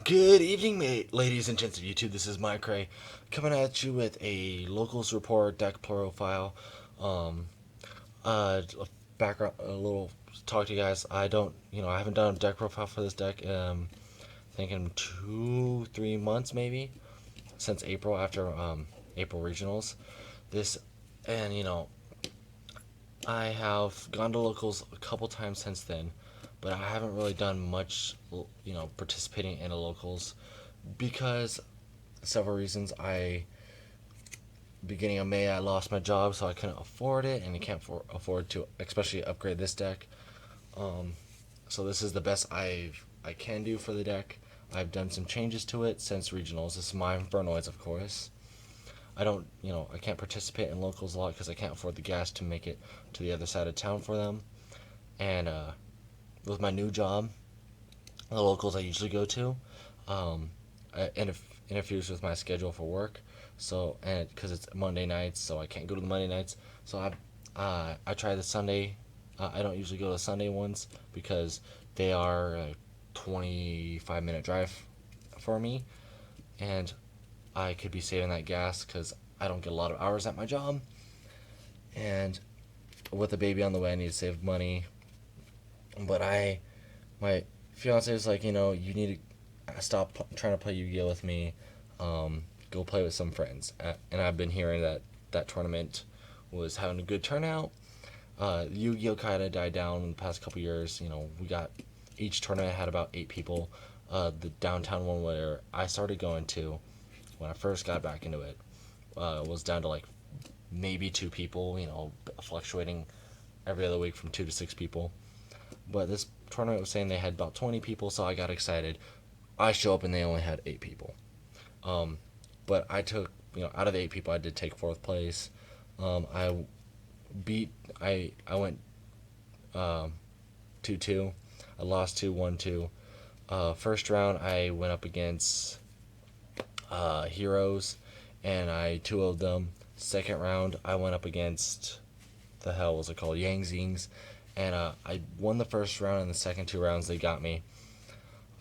Good evening, ladies and gents of YouTube. This is Mike Ray coming at you with a locals report deck profile. Um, uh, background, a little talk to you guys. I haven't done a deck profile for this deck. I think in 2, 3 months maybe since April after April regionals. This, and I have gone to locals a couple times since then, but I haven't really done much, participating in the locals because several reasons. Beginning of May, I lost my job, so I couldn't afford it, and you can't afford to, especially upgrade this deck. Um, so this is the best I can do for the deck. I've done some changes to it since regionals. This is my Infernoids, of course. I can't participate in locals a lot because I can't afford the gas to make it to the other side of town for them. And with my new job, the locals I usually go to, um, interferes with my schedule for work. So and because it's Monday nights, so I can't go to the Monday nights. So I try the Sunday. I don't usually go to the Sunday ones because they are a 25-minute drive for me, and I could be saving that gas because I don't get a lot of hours at my job. And with a baby on the way, I need to save money. But my fiance is like, you need to stop trying to play Yu-Gi-Oh with me. Go play with some friends. And I've been hearing that that tournament was having a good turnout. Yu-Gi-Oh kind of died down in the past couple years. We got each tournament had about 8 people. The downtown one where I started going to when I first got back into it was down to like maybe 2 people. Fluctuating every other week from 2 to 6 people. But this tournament was saying they had about 20 people, so I got excited. I show up and they only had 8 people. Um, but I took, out of the 8 people, I did take fourth place. I beat, I went 2-2. I lost 2-1-2. First round, I went up against Heroes, and I 2-0'd them. Second round, I went up against, the hell was it called? Yang Zings. And I won the first round, and the second 2 rounds, they got me.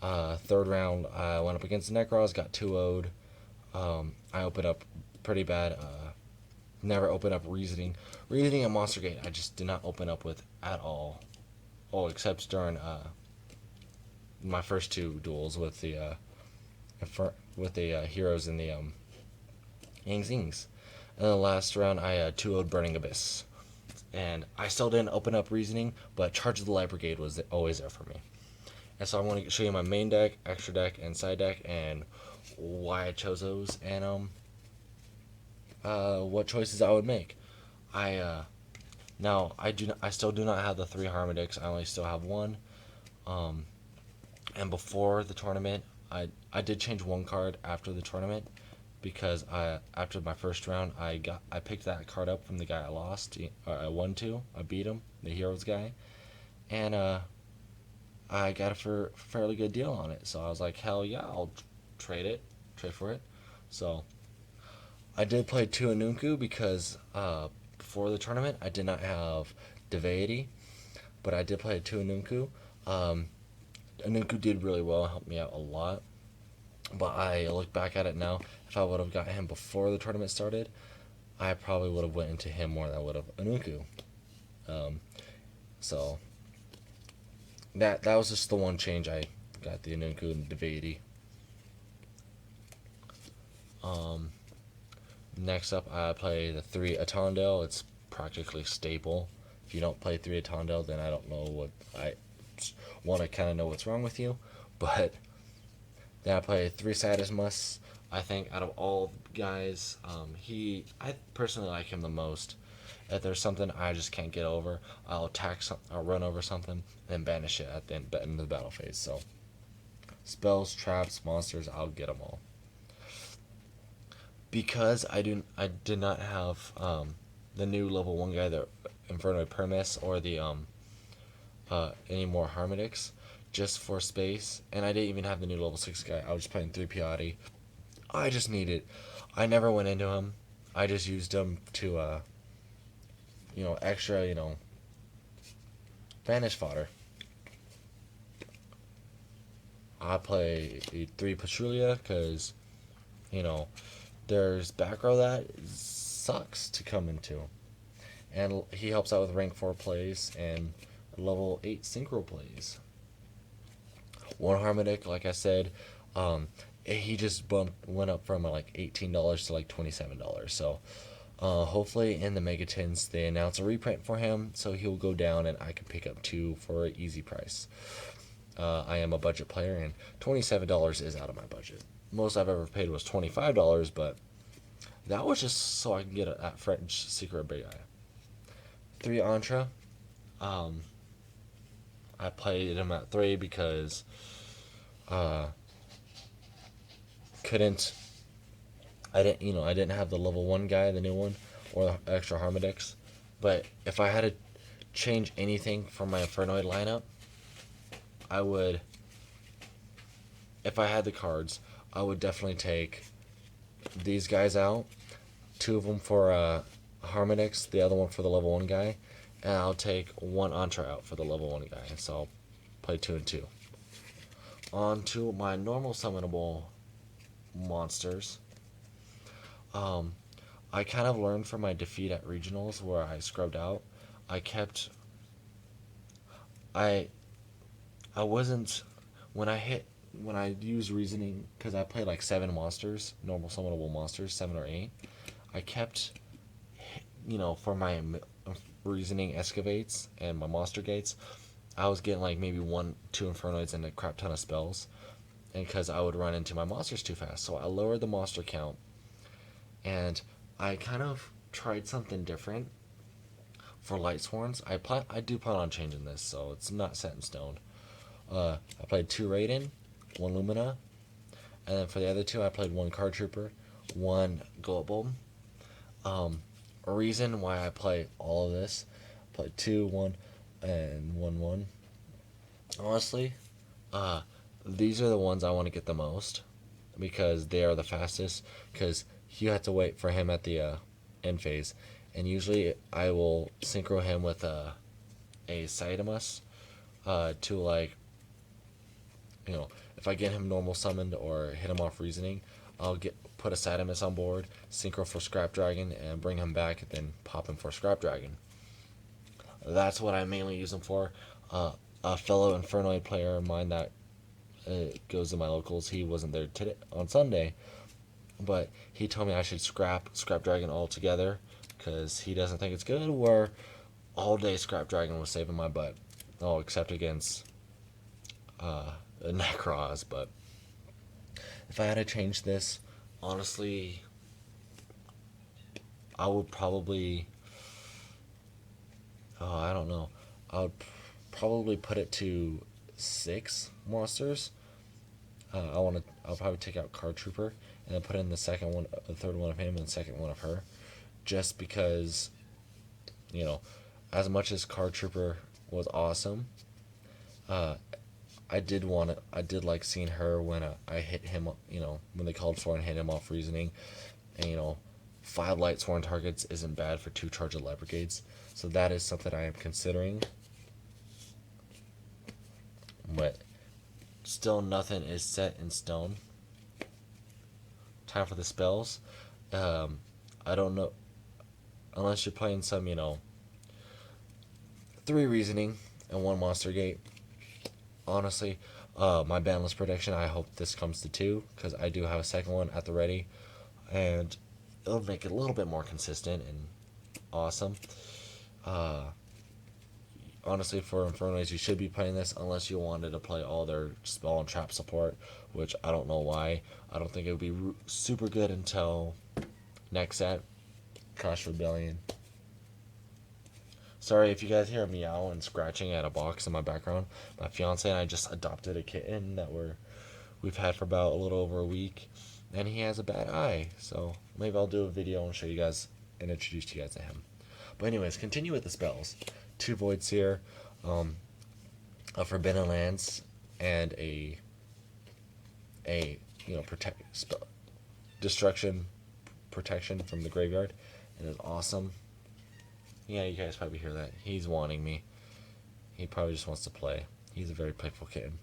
Third round, I went up against Necros, got 2-0'd. I opened up pretty bad. Never opened up Reasoning. Reasoning and Monster Gate, I just did not open up with at all. Oh, except during my first 2 duels with the heroes and the Yang Zings. And then the last round, I 2-0'd Burning Abyss. And I still didn't open up Reasoning, but Charge of the Light Brigade was always there for me. And so I want to show you my main deck, extra deck, and side deck, and why I chose those, and what choices I would make. Now I still do not have the 3 Harmonics. I only still have one. Um, and before the tournament, I did change one card after the tournament because after my first round I picked that card up from the guy I lost. I won to. I beat him, the Heroes guy, and I got a fairly good deal on it. So I was like, hell yeah, I'll trade for it. So I did play 2 Anunku because before the tournament I did not have Deity, but I did play 2 Anunku. Um, Anunku did really well, helped me out a lot. But I look back at it now. If I would have got him before the tournament started, I probably would have went into him more than I would have Anunku. Um, so that was just the one change. I got the Anunku and Deity. Um, Next up, I play the 3 Atondale. It's practically staple. If you don't play 3 Atondale, then I don't know what I want to kind of know what's wrong with you. But then I play 3 Sadismus. I think out of all guys, I personally like him the most. If there's something I just can't get over, I'll run over something, and then banish it at the end of the battle phase. So spells, traps, monsters, I'll get them all. Because I did not have the new level 1 guy, the Infernoid Permis, or the any more Harmonics, just for space, and I didn't even have the new level 6 guy. I was just playing 3 Piatti. I just needed. I never went into him. I just used him to extra banish fodder. I play a 3 Patrulia because, you know, there's back row that sucks to come into. And he helps out with rank 4 plays and level 8 synchro plays. One Harmonic, like I said, he just went up from like $18 to like $27. So hopefully in the Megatins they announce a reprint for him, so he'll go down and I can pick up 2 for an easy price. I am a budget player and $27 is out of my budget. Most I've ever paid was $25, but that was just so I can get that French secret big eye. 3 Antra. I played him at 3 because couldn't I didn't have the level 1 guy, the new one, or the extra Harmodix. But if I had to change anything from my Infernoid lineup, I would, if I had the cards, I would definitely take these guys out. 2 of them for Harmodix, the other one for the level 1 guy, and I'll take 1 Antra out for the level 1 guy. So I'll play 2 and 2. On to my normal summonable monsters. I kind of learned from my defeat at regionals where I scrubbed out. I wasn't when I used reasoning, because I played like 7 monsters, normal summonable monsters, 7 or 8. I kept, for my reasoning excavates and my monster gates, I was getting like maybe 1-2 Infernoids and a crap ton of spells, and because I would run into my monsters too fast. So I lowered the monster count, and I kind of tried something different for Lightsworns. I do plan on changing this, so it's not set in stone. I played 2 Raiden, 1 Lumina, and then for the other 2 I played 1 Card Trooper, 1 Go-Up Bulb. A reason why I play all of this, played 2, 1, and 1, 1. Honestly, these are the ones I want to get the most because they are the fastest, because you have to wait for him at the end phase, and usually I will synchro him with a Cydamus to, like, if I get him normal summoned or hit him off reasoning, I'll put a Cydamus on board, synchro for Scrap Dragon, and bring him back, and then pop him for Scrap Dragon. That's what I mainly use him for. A fellow Infernoid player of mine that goes to my locals, he wasn't there today on Sunday, but he told me I should scrap Dragon altogether because he doesn't think it's good, where all day Scrap Dragon was saving my butt. Oh, except against Necros. But if I had to change this, honestly, I would probably, I don't know, I would probably put it to 6 monsters. I'll probably take out Card Trooper and then put in the third one of him and the second one of her, just because, as much as Card Trooper was awesome, I did like seeing her when I hit him, when they called for and hit him off reasoning, and 5 Lightsworn targets isn't bad for 2 Charge of Leopard Gates, so that is something I am considering. But still, nothing is set in stone. Time for the spells. I don't know, unless you're playing some, 3 reasoning and 1 monster gate. Honestly, my bandless protection, I hope this comes to 2, because I do have a second one at the ready, and it'll make it a little bit more consistent and awesome. Honestly, for Infernoids, you should be playing this unless you wanted to play all their spell and trap support, which I don't know why. I don't think it would be super good until next set, Crash Rebellion. Sorry if you guys hear a meow and scratching at a box in my background. My fiance and I just adopted a kitten that we've had for about a little over a week, and he has a bad eye, so maybe I'll do a video and show you guys and introduce you guys to him. But anyways, continue with the spells. 2 Void Seer, a Forbidden Lance, and a destruction protection from the graveyard, and it's awesome. Yeah, you guys probably hear that. He's wanting me. He probably just wants to play. He's a very playful kitten.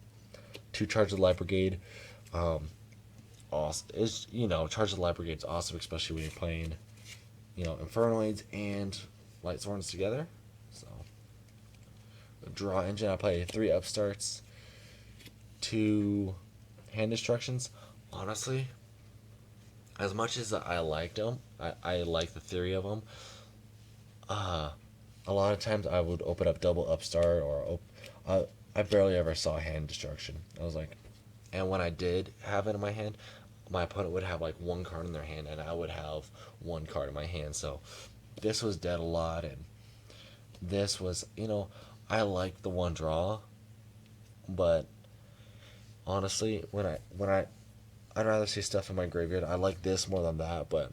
2 Charge of the Light Brigade. Awesome. Charge of the Light Brigade's awesome, especially when you're playing, Infernoids and Light Swords together. So, draw engine, I play 3 upstarts, 2 hand destructions. Honestly, as much as I liked them, I like the theory of them. A lot of times I would open up double upstart I barely ever saw hand destruction. I was like, and when I did have it in my hand, my opponent would have like 1 card in their hand, and I would have 1 card in my hand. So this was dead a lot, and this was, I like the 1 draw, but honestly, I'd rather see stuff in my graveyard. I like this more than that, but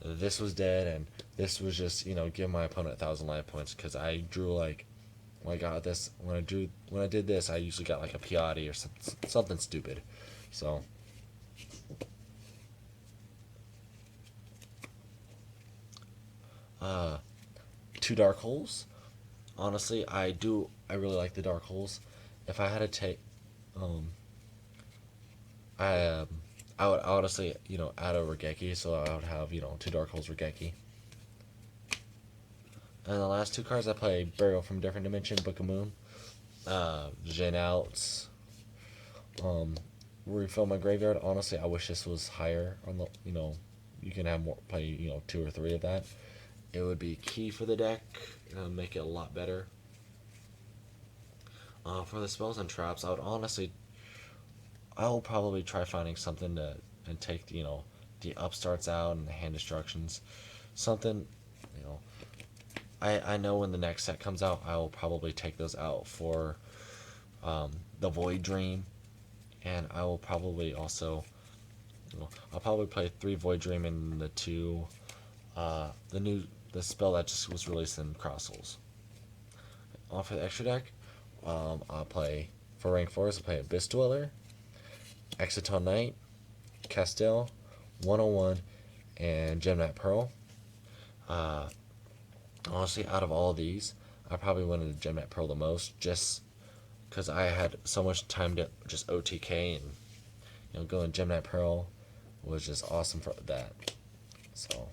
this was dead, and this was just, give my opponent 1,000 life points, because I drew like, when I got this, when I did this, I usually got like a Piatti or something stupid. So, 2 Dark Holes. Honestly, I really like the Dark Holes. If I had to take, I would honestly, add a Regeki, so I would have, 2 Dark Holes Regeki. And the last 2 cards I play, Burial from Different Dimension, Book of Moon, Jin Outs, refill my graveyard. Honestly, I wish this was higher on the, you can have more, play, 2 or 3 of that. It would be key for the deck, make it a lot better. For the spells and traps, I will probably try finding something and take, the upstarts out and the hand destructions. Something, I know when the next set comes out, I will probably take those out for the Void Dream, and I will probably also, I'll probably play 3 Void Dream and the 2, the spell that just was released in Cross Souls. For the extra deck, I'll play, for rank 4s, I'll play Abyss Dweller, Exciton Knight, Castell, 101, and Gemknight Pearl. Honestly, out of all of these, I probably wanted the Gemknight Pearl the most, just because I had so much time to just OTK, and going Gemknight Pearl was just awesome for that. So,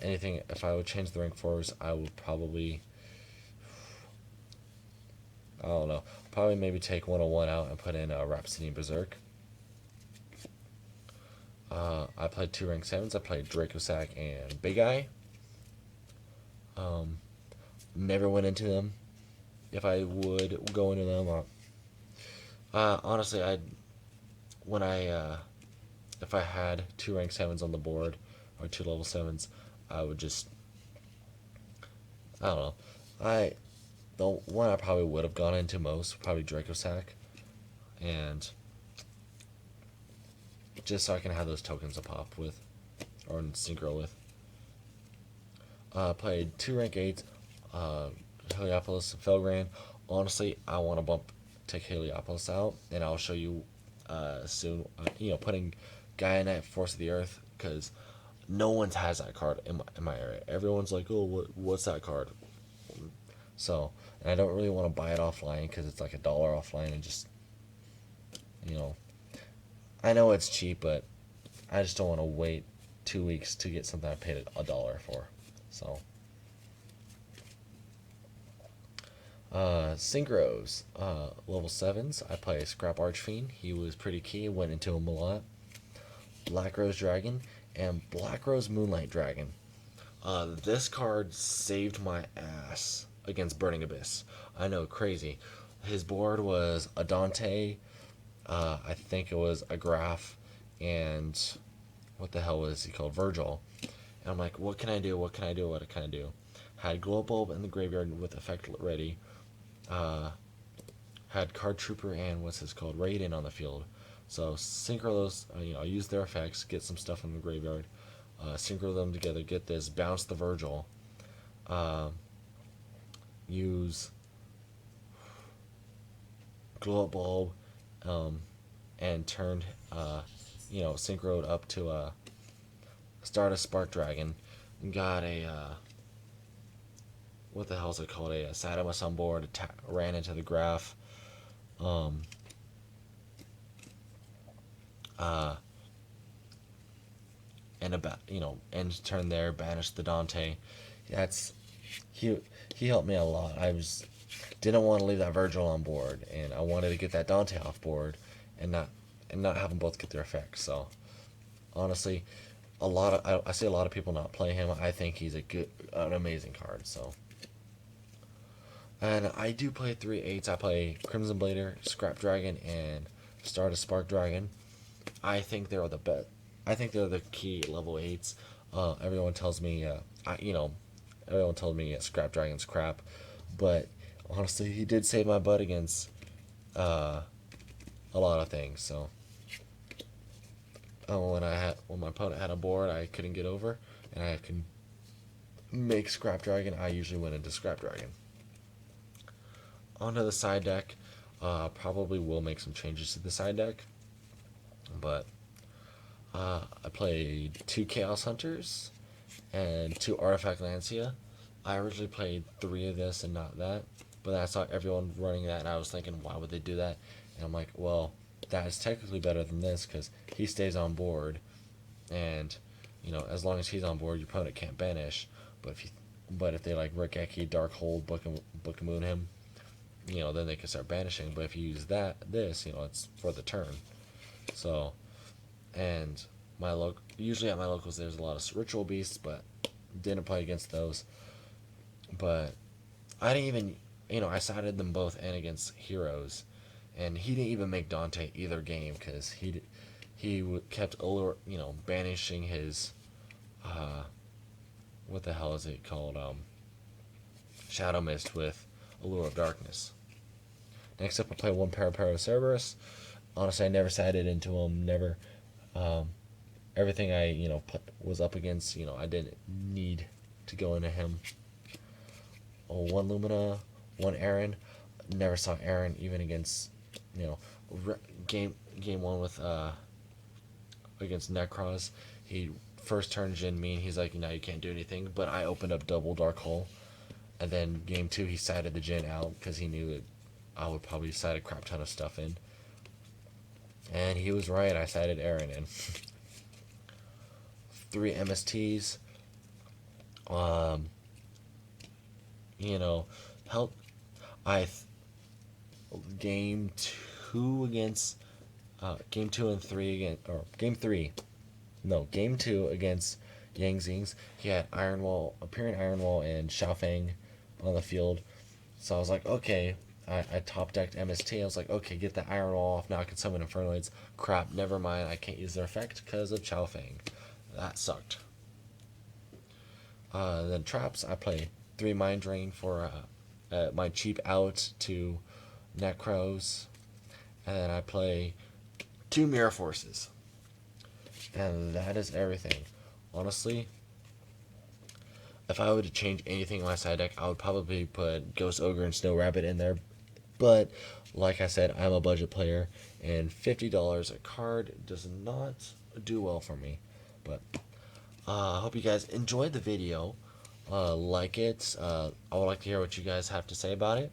anything, if I would change the rank 4s, I would probably, I don't know, probably maybe take 101 out and put in Rhapsody and Berserk. I played 2 rank 7s. I played Dracosac and Big Eye. Never went into them. If I would go into them, honestly, if I had 2 rank 7s on the board, or 2 level 7s, I would just, I don't know. The one I probably would have gone into most, probably Dracosac, and just so I can have those tokens to pop with, or synchro with. Played 2 rank 8s, Heliopolis, Felgran. Honestly, I want to take Heliopolis out, and I'll show you soon. Putting Gaia Knight, Force of the Earth, because no one has that card in my area. Everyone's like, oh, what's that card? So, and I don't really want to buy it offline because it's like $1 offline, and just, I know it's cheap, but I just don't want to wait 2 weeks to get something I paid $1 for. So, synchros, level 7s. I play Scrap Archfiend. He was pretty key. Went into him a lot. Black Rose Dragon and Black Rose Moonlight Dragon. This card saved my ass against Burning Abyss. I know, crazy. His board was a Dante, I think it was a Graph, and what the hell was he called? Virgil. And I'm like, what can I do? What can I do? What can I do? Had Glow Bulb in the graveyard with effect ready. Had Card Trooper and what's his called? Raiden on the field. So synchro those, use their effects, get some stuff in the graveyard, synchro them together, get this, bounce the Virgil, use Glow Bulb, and turned, synchroed up to start a Spark Dragon. Got a what the hell is it called? A Sadamus on board. Ran into the Graph. Um, uh, and about end turn there, banish the Dante. That's he he helped me a lot. I was didn't want to leave that Virgil on board, and I wanted to get that Dante off board, and not have them both get their effects. So honestly, I see a lot of people not play him. I think he's an amazing card. So, and I do play 3/8s. I play Crimson Blader, Scrap Dragon, and Stardust Spark Dragon. I think they're the best. I think they're the key level 8s. Everyone tells me, everyone told me Scrap Dragon's crap, but honestly, he did save my butt against uh, a lot of things. So, when my opponent had a board I couldn't get over, and I can make Scrap Dragon, I usually win into Scrap Dragon. Onto the side deck, probably will make some changes to the side deck, but I played 2 Chaos Hunters and 2 Artifact Lancia. I originally played 3 of this and not that, but I saw everyone running that, and I was thinking, why would they do that? And I'm like, well, that is technically better than this because he stays on board, and as long as he's on board, your opponent can't banish. But if they like Rikeki, Darkhold, Book of Moon him, then they can start banishing. But if you use this, it's for the turn. So, and usually at my locals there's a lot of Ritual Beasts, but didn't play against those. But I didn't even, I sided them both in against heroes, and he didn't even make Dante either game because he kept banishing his what the hell is it called, Shadow Mist with Allure of Darkness. Next up, I play 1 Parapara Cerberus. Honestly, I never sided into him. Never. Everything I was up against, I didn't need to go into him. 1 Lumina, 1 Aaron. Never saw Aaron even against game 1 with against Necros. He first turn Jin mean. He's like, you can't do anything. But I opened up double Dark Hole, and then game 2 he sided the Jin out because he knew that I would probably side a crap ton of stuff in. And he was right. I sided Aaron in. 3 MSTs. Help. Game 2 against game 2 and 3 again, or game 3. No, game 2 against Yang Zings. He had Appearing Iron Wall, and Xiaofeng on the field. So I was like, okay. I top decked MST. I was like, okay, get the Iron Wall off. Now I can summon Infernoids. Crap, never mind. I can't use their effect because of Xiaofeng. That sucked. Then traps. I play 3 Mind Drain for my cheap out to Necros. And then I play 2 Mirror Forces. And that is everything. Honestly, if I were to change anything in my side deck, I would probably put Ghost Ogre and Snow Rabbit in there. But, like I said, I'm a budget player, and $50 a card does not do well for me. But I hope you guys enjoyed the video. Like it. I would like to hear what you guys have to say about it.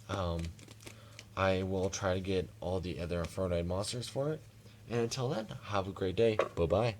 I will try to get all the other Infernoid monsters for it. And until then, have a great day. Bye-bye.